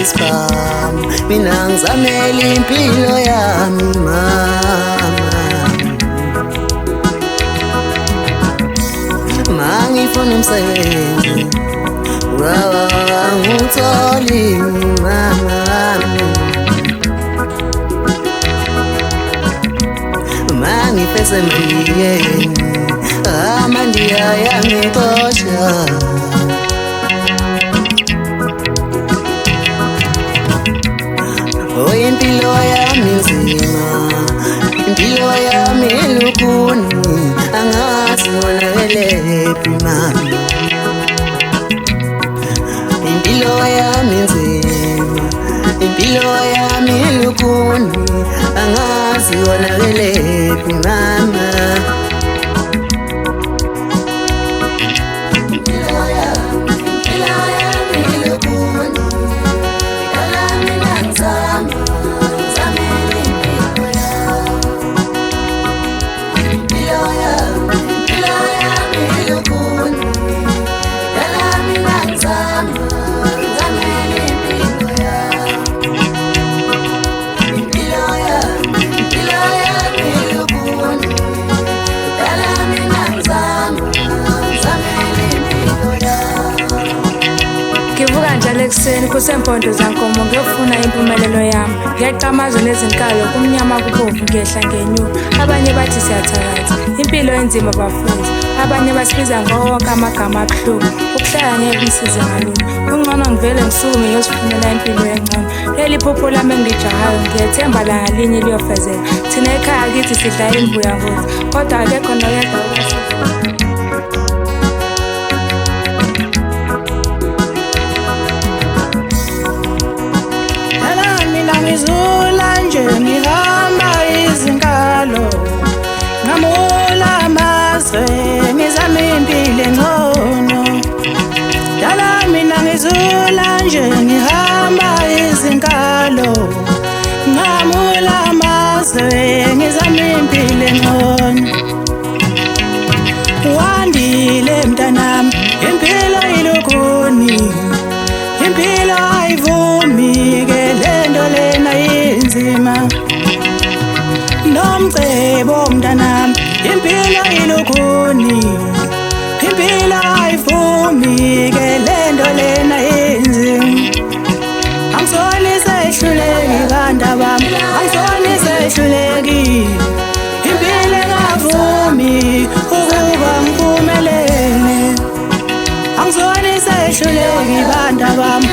spam mina ngizamela impilo yami mama mangifuna umsebenzi ngitholi mama mangifese maliyeni amandiya yangixosha impilo yami nzima impilo yami lukhuni angazi ngonakelephi mami impilo yami nzima impilo yami lukhuni angazi ngonakelephi mama Ekuseni kusempondo zankomo ngiyofuna impumelelo yami ngiyaqhamaza nezinkalo kumnyama kubovu ngehla ngenyuka abanye bathi siyathakatha impilo enzima bafundi abanye basibiza ngowonke amagama abuhlungu ukuhlala ngeke umsize ngalula ungcono ngivele ngisukume ngiyosifunela impilo engcono leli phupho lami engijahayo ngiyethemba la ngalinye liyofezeka thina ekhaya kithi sidla imbuya ngothi kodwa akekho noyedwa ngizula nje ngihamba izinkalo ngamula amazwe ngizama impilo engcono dala mina ngizula nje ngihamba izinkalo ngamula amazwe ngizama impilo engcono wandile mntanami impilo ilukhuni impilo ayivumi ke lento lena inzima nomcebo mntanami impilo ilukhuni impilo ayivumi ke lento lena inzima angizoni sehluleki banda bami angizoni sehluleki impilo engavumi ukuba ngiphumelele angizoni sehluleki banda bami